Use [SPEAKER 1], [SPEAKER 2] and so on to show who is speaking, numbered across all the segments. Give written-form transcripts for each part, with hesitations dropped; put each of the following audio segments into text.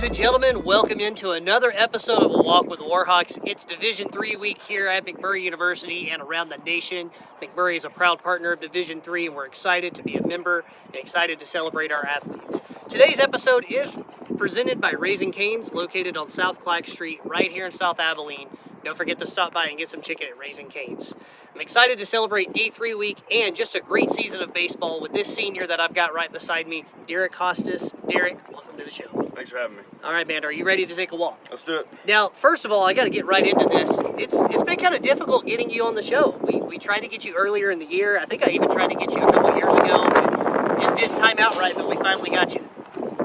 [SPEAKER 1] and gentlemen, welcome into another episode of A Walk with the Warhawks. It's Division III week here at McMurry University and around the nation. McMurry is a proud partner of Division III, and we're excited to be a member and excited to celebrate our athletes. Today's episode is presented by Raising Cane's, located on South Clack Street, right here in South Abilene. Don't forget to stop by and get some chicken at Raising Cane's. I'm excited to celebrate D3 week and just a great season of baseball with this senior that I've got right beside me, Derek Hostas. Derek, welcome to the show.
[SPEAKER 2] Thanks for having me.
[SPEAKER 1] All right, man, are you ready to take a walk?
[SPEAKER 2] Let's do it.
[SPEAKER 1] Now, first of all, I got to get right into this. It's been kind of difficult getting you on the show. We tried to get you earlier in the year. I think I even tried to get you a couple years ago, but it just didn't time out right, but we finally got you.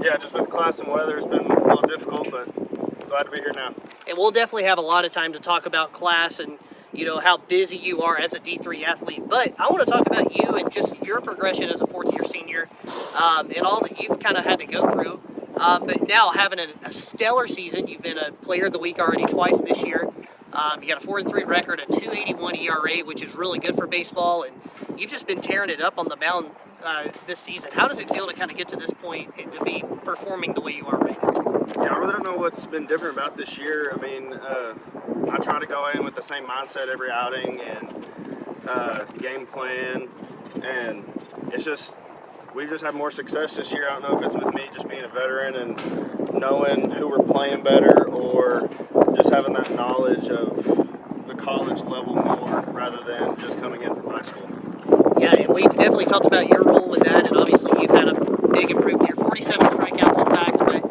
[SPEAKER 2] Yeah, just with class and weather, it's been a little difficult, but glad to be here now.
[SPEAKER 1] And we'll definitely have a lot of time to talk about class and, you know, how busy you are as a D3 athlete. But I want to talk about you and just your progression as a fourth-year senior and all that you've kind of had to go through. But now having a stellar season, you've been a player of the week already twice this year. You got a 4-3 record, a 2.81 ERA, which is really good for baseball, and you've just been tearing it up on the mound this season. How does it feel to kind of get to this point and to be performing the way you are right now?
[SPEAKER 2] Yeah, I really don't know what's been different about this year. I mean, I try to go in with the same mindset every outing and game plan, and it's just we've just had more success this year. I don't know if it's with me just being a veteran and knowing who we're playing better, or just having that knowledge of the college level more rather than just coming in from high school.
[SPEAKER 1] Yeah, and we've definitely talked about your role with that, and obviously you've had a big improvement here, 47 strikeouts in fact, but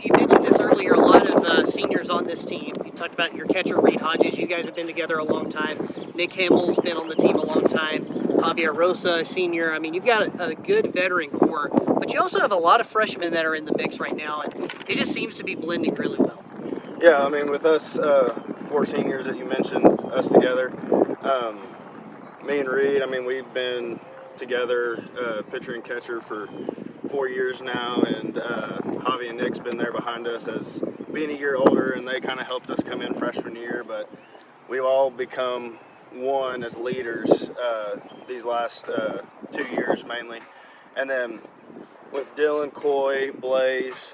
[SPEAKER 1] you mentioned this earlier, a lot of seniors on this team. You talked about your catcher, Reed Hodges. You guys have been together a long time. Nick Hamill's been on the team a long time. Javier Rosa, a senior. I mean, you've got a good veteran core, but you also have a lot of freshmen that are in the mix right now, and it just seems to be blending really well.
[SPEAKER 2] Yeah, I mean, with us four seniors that you mentioned, us together, me and Reed, I mean, we've been together, pitcher and catcher for 4 years now, and Javi and Nick's been there behind us as being a year older, and they kind of helped us come in freshman year, but we've all become one as leaders these last 2 years mainly. And then with Dylan, Coy, Blaze,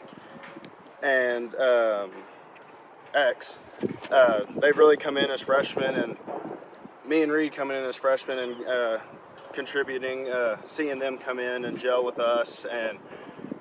[SPEAKER 2] and X, they've really come in as freshmen, and me and Reed coming in as freshmen and contributing, seeing them come in and gel with us and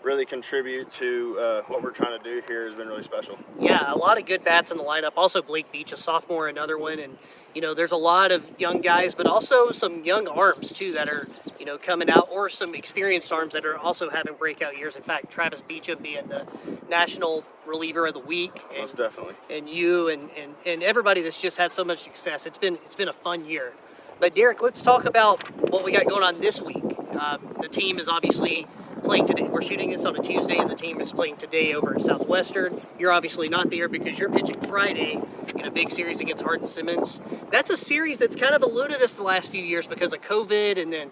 [SPEAKER 2] really contribute to what we're trying to do here has been really special.
[SPEAKER 1] Yeah, a lot of good bats in the lineup. Also Blake Beach, a sophomore, another one. And, you know, there's a lot of young guys, but also some young arms, too, that are, you know, coming out, or some experienced arms that are also having breakout years. In fact, Travis Beecham being the National Reliever of the Week. And,
[SPEAKER 2] most definitely.
[SPEAKER 1] And you and everybody that's just had so much success. It's been a fun year. But, Derek, let's talk about what we got going on this week. The team is obviously playing today. We're shooting this on a Tuesday, and the team is playing today over at Southwestern. You're obviously not there because you're pitching Friday in a big series against Hardin Simmons. That's a series that's kind of eluded us the last few years because of COVID, and then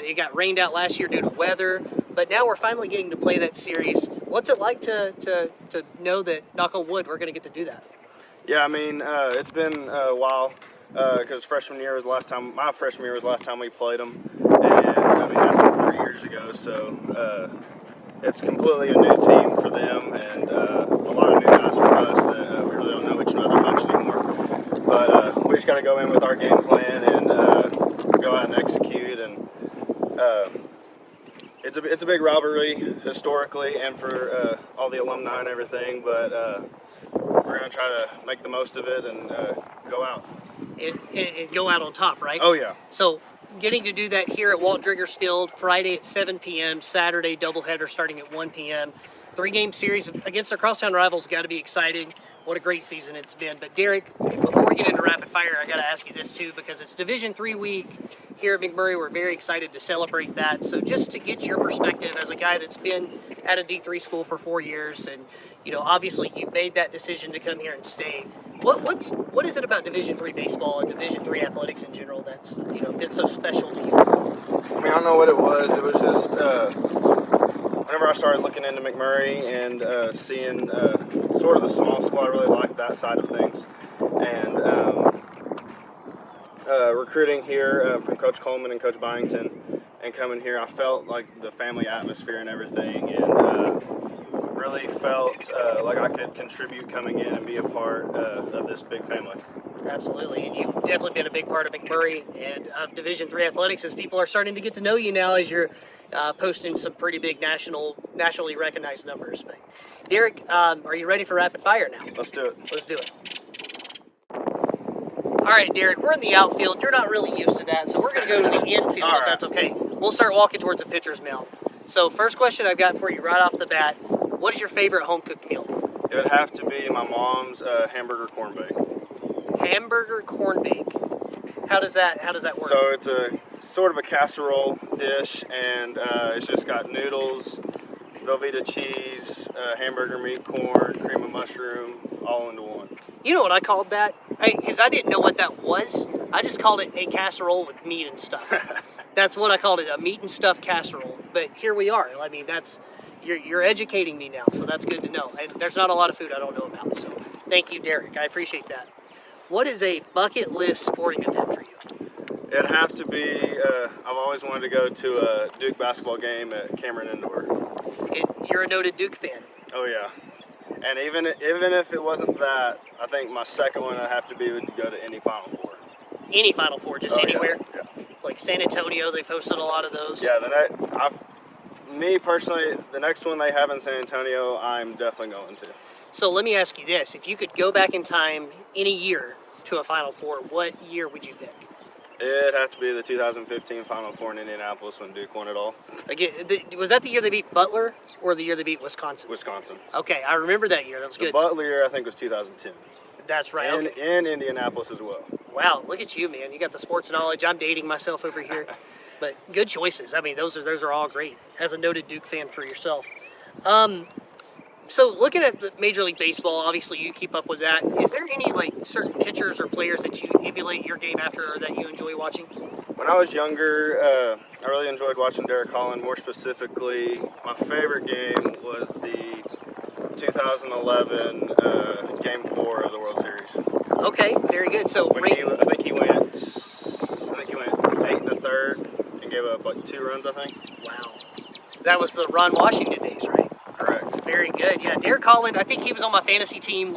[SPEAKER 1] it got rained out last year due to weather. But now we're finally getting to play that series. What's it like to know that, knock on wood, we're going to get to do that?
[SPEAKER 2] Yeah, I mean, it's been a while because my freshman year was the last time we played them. And I mean, that's been 3 years ago, so it's completely a new team for them, and a lot of new guys for us that we really don't know each other much anymore. But we just got to go in with our game plan and go out and execute. And it's a big rivalry historically and for all the alumni and everything. But we're going to try to make the most of it and go out.
[SPEAKER 1] And go out on top, right?
[SPEAKER 2] Oh, yeah.
[SPEAKER 1] So getting to do that here at Walt Driggers Field, Friday at 7 p.m., Saturday doubleheader starting at 1 p.m. 3-game series against our crosstown rivals got to be exciting. What a great season it's been. But Derek, before we get into rapid fire, I got to ask you this too, because it's Division III week here at McMurry. We're very excited to celebrate that. So just to get your perspective as a guy that's been at a D3 school for 4 years, and you know, obviously you made that decision to come here and stay. What is it about Division III baseball and Division III athletics in general that's, you know, been so special to you?
[SPEAKER 2] I mean, I don't know what it was. It was just whenever I started looking into McMurry and seeing sort of the small school, I really liked that side of things. And recruiting here from Coach Coleman and Coach Byington and coming here, I felt like the family atmosphere and everything. And really felt like I could contribute coming in and be a part of this big family.
[SPEAKER 1] Absolutely, and you've definitely been a big part of McMurray and of Division III athletics as people are starting to get to know you now as you're posting some pretty big nationally recognized numbers. But Derek, are you ready for rapid fire now?
[SPEAKER 2] Let's do it.
[SPEAKER 1] Let's do it. All right, Derek, we're in the outfield. You're not really used to that, so we're going to go to the infield if that's okay. We'll start walking towards the pitcher's mound. So first question I've got for you right off the bat, what is your favorite home-cooked meal?
[SPEAKER 2] It would have to be my mom's hamburger corn bake.
[SPEAKER 1] Hamburger corn bake. How does that work?
[SPEAKER 2] So it's a sort of a casserole dish, and it's just got noodles, Velveeta cheese, hamburger meat, corn, cream of mushroom, all into one.
[SPEAKER 1] You know what I called that? Because I didn't know what that was. I just called it a casserole with meat and stuff. That's what I called it, a meat and stuff casserole. But here we are. I mean, you're educating me now, so that's good to know. There's not a lot of food I don't know about, so thank you, Derek. I appreciate that. What is a bucket list sporting event for you?
[SPEAKER 2] It'd have to be, I've always wanted to go to a Duke basketball game at Cameron Indoor.
[SPEAKER 1] You're a noted Duke fan.
[SPEAKER 2] Oh, yeah. And even if it wasn't that, I think my second one would have to be would go to any Final Four.
[SPEAKER 1] Any Final Four, just anywhere?
[SPEAKER 2] Yeah.
[SPEAKER 1] Like San Antonio, they've hosted a lot of those.
[SPEAKER 2] Yeah, me personally, the next one they have in San Antonio, I'm definitely going to.
[SPEAKER 1] So let me ask you this. If you could go back in time any year to a Final Four, what year would you pick?
[SPEAKER 2] It'd have to be the 2015 Final Four in Indianapolis when Duke won it all.
[SPEAKER 1] Again, was that the year they beat Butler or the year they beat Wisconsin?
[SPEAKER 2] Wisconsin.
[SPEAKER 1] Okay, I remember that year. That was good.
[SPEAKER 2] The Butler year, I think, was 2010.
[SPEAKER 1] That's right.
[SPEAKER 2] And Indianapolis as well.
[SPEAKER 1] Wow, look at you, man. You got the sports knowledge. I'm dating myself over here. But good choices. I mean, those are all great. As a noted Duke fan for yourself. So looking at the Major League Baseball, obviously you keep up with that. Is there any certain pitchers or players that you emulate your game after or that you enjoy watching?
[SPEAKER 2] When I was younger, I really enjoyed watching Derek Hostas. More specifically, my favorite game was the 2011 Game 4 of the World Series.
[SPEAKER 1] Okay, very good. So
[SPEAKER 2] I think he went 8 1/3 and gave up 2 runs, I think.
[SPEAKER 1] Wow. That was the Ron Washington days, right?
[SPEAKER 2] Correct.
[SPEAKER 1] Very good. Yeah, Derek Hostas, I think he was on my fantasy team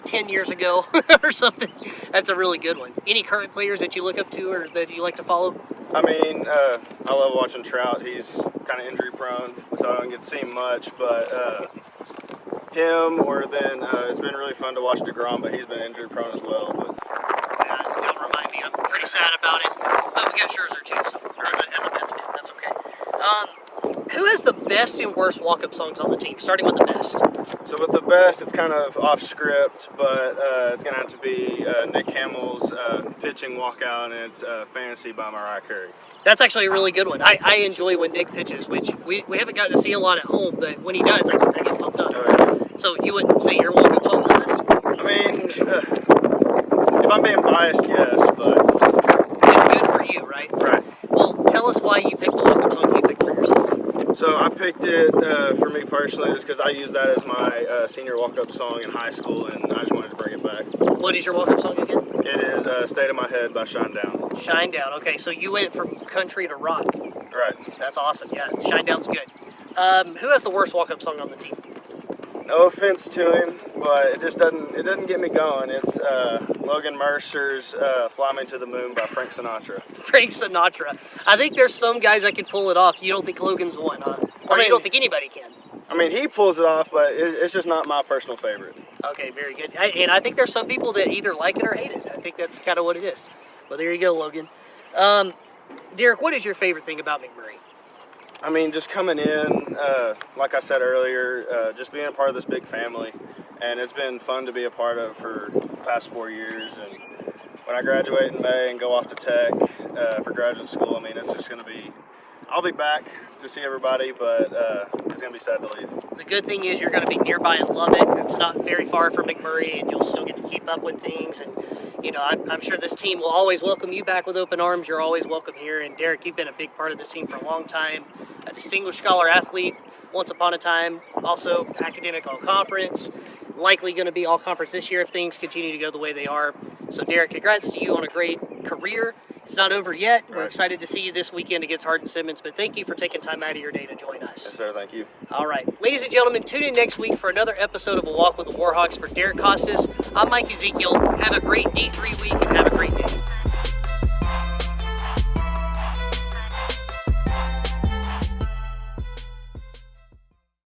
[SPEAKER 1] 10 years ago or something. That's a really good one. Any current players that you look up to or that you like to follow?
[SPEAKER 2] I mean, I love watching Trout. He's kind of injury prone, so I don't get to see him much, but him or then it's been really fun to watch DeGrom, but he's been injury prone as well. But
[SPEAKER 1] don't remind me. I'm pretty sad about it. But we got Scherzer too, so as a Mets fan, that's okay. Who has the best and worst walk-up songs on the team? Starting with the best.
[SPEAKER 2] So with the best, it's kind of off script, but it's gonna have to be Nick Hamill's pitching walkout, and it's "Fantasy" by Mariah Carey.
[SPEAKER 1] That's actually a really good one. I enjoy when Nick pitches, which we haven't gotten to see a lot at home, but when he does, I get pumped up.
[SPEAKER 2] Oh, yeah.
[SPEAKER 1] So you wouldn't say your walk-up song's the best?
[SPEAKER 2] I mean, if I'm being biased, yes, but
[SPEAKER 1] it's good for you, right?
[SPEAKER 2] Right.
[SPEAKER 1] Well, tell us why you picked the walk-up song you picked for yourself.
[SPEAKER 2] So I picked it for me personally just because I used that as my senior walk-up song in high school, and I just wanted to bring it back.
[SPEAKER 1] What is your walk-up song again?
[SPEAKER 2] It is "State of My Head" by Shinedown.
[SPEAKER 1] Shinedown. Okay, so you went from country to rock.
[SPEAKER 2] Right.
[SPEAKER 1] That's awesome. Yeah, Shinedown's good. Who has the worst walk-up song on the team?
[SPEAKER 2] No offense to him, but it doesn't get me going. It's Logan Mercer's "Fly Me to the Moon" by Frank Sinatra.
[SPEAKER 1] Frank Sinatra. I think there's some guys that can pull it off. You don't think Logan's one, huh? Or you don't think anybody can?
[SPEAKER 2] I mean, he pulls it off, but it's just not my personal favorite.
[SPEAKER 1] Okay, very good. And I think there's some people that either like it or hate it. I think that's kind of what it is. Well, there you go, Logan. Derek, what is your favorite thing about McMurray?
[SPEAKER 2] I mean, just coming in, like I said earlier, just being a part of this big family, and it's been fun to be a part of for the past 4 years. And when I graduate in May and go off to Tech for graduate school, I mean, it's just going to be, I'll be back to see everybody, but it's going to be sad to leave.
[SPEAKER 1] The good thing is you're going to be nearby in Lubbock. It's not very far from McMurray, and you'll still get to keep up with things. And, you know, I'm sure this team will always welcome you back with open arms. You're always welcome here. And, Derek, you've been a big part of this team for a long time. A distinguished scholar athlete once upon a time, also academic all-conference. Likely going to be all-conference this year if things continue to go the way they are. So, Derek, congrats to you on a great career. It's not over yet. We're
[SPEAKER 2] Right.
[SPEAKER 1] excited to see you this weekend against Hardin Simmons, but thank you for taking time out of your day to join us.
[SPEAKER 2] Yes, sir. Thank you.
[SPEAKER 1] All right. Ladies and gentlemen, tune in next week for another episode of A Walk with the Warhawks. For Derek Hostas, I'm Mike Ezekiel. Have a great D3 week and have a great day.